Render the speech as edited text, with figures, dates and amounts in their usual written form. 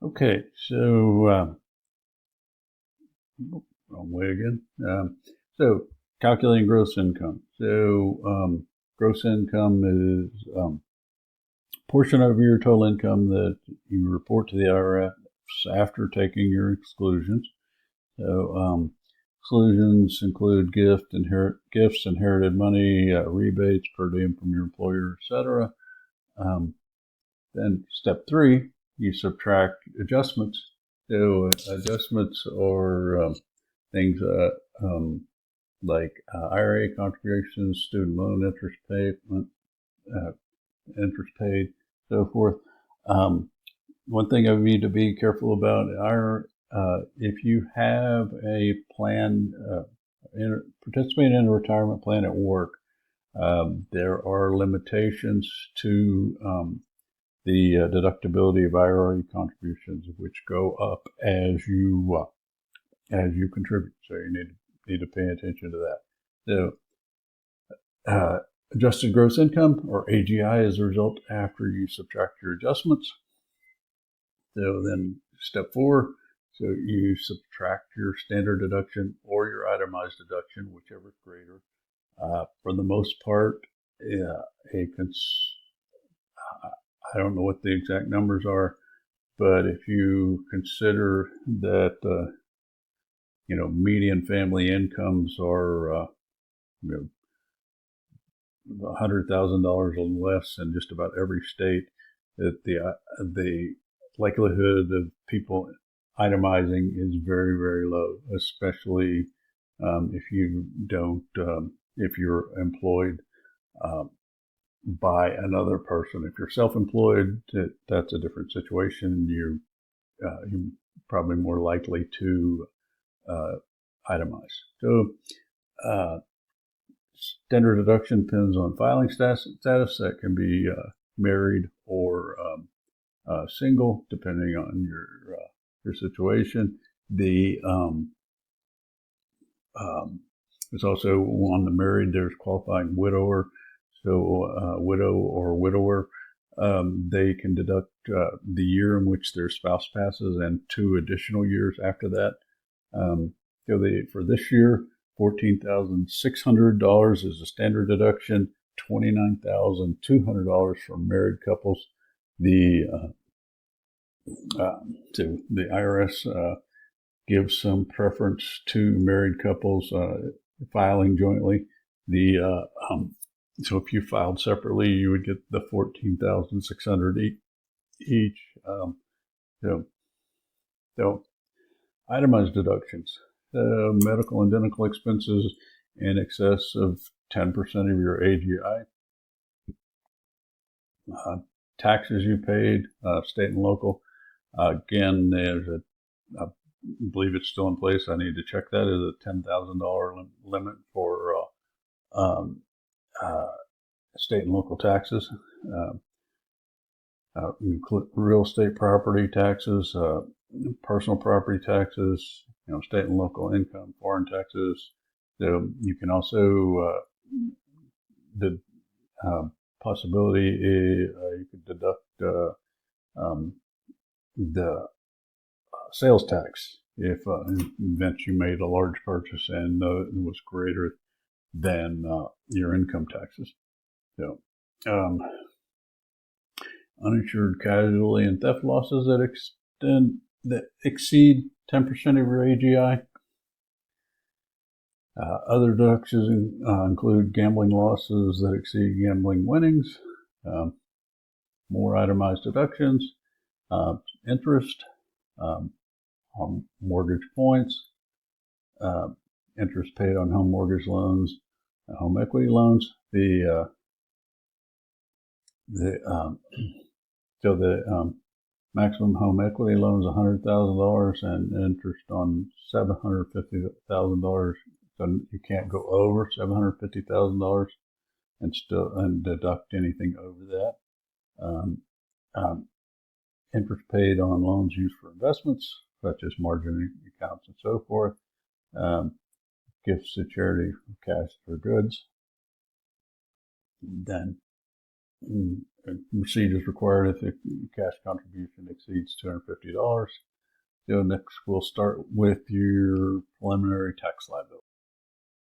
Okay, so wrong way again. So calculating gross income. So gross income is portion of your total income that you report to the IRS after taking your exclusions. So exclusions include gifts, inherited money, rebates per diem from your employer, etc. Then step three, you subtract adjustments. So adjustments are things like IRA contributions, student loan uh, interest paid, so forth. One thing I need to be careful about if you have a plan, participating in a retirement plan at work, there are limitations to the deductibility of IRA contributions, which go up as you contribute. So you need to pay attention to that. So adjusted gross income, or AGI, is the result after you subtract your adjustments. So then step four, so you subtract your standard deduction or your itemized deduction, whichever is greater. For the most part, I don't know what the exact numbers are, but if you consider that median family incomes are $100,000 or less in just about every state, that the likelihood of people itemizing is very, very low, especially if you're employed by another person. If you're self-employed, that's a different situation. You're probably more likely to itemize. So standard deduction depends on filing status. That can be married or single, depending on your situation. There's also on the married. There's qualifying widower. So widow or widower, they can deduct the year in which their spouse passes and 2 additional years after that. For this year, $14,600 is a standard deduction, $29,200 for married couples. The IRS gives some preference to married couples filing jointly. So if you filed separately, you would get the $14,600 each. So itemized deductions. Medical and dental expenses in excess of 10% of your AGI. Taxes you paid, state and local. Again, I believe it's still in place. I need to check that. Is a $10,000 limit for state and local taxes. Include real estate property taxes, personal property taxes, state and local income, foreign taxes. So you can also the possibility you could deduct the sales tax if in event you made a large purchase and it was greater than your income taxes. So uninsured casualty and theft losses that exceed 10% of your AGI. Other deductions include gambling losses that exceed gambling winnings, more itemized deductions, interest, on mortgage points, interest paid on home mortgage loans, home equity loans. So the maximum home equity loan is $100,000 and interest on $750,000. So you can't go over $750,000 and deduct anything over that. Interest paid on loans used for investments, such as margin accounts and so forth. Gifts to charity, cash for goods. Then And receipt is required if the cash contribution exceeds $250. So next, we'll start with your preliminary tax liability.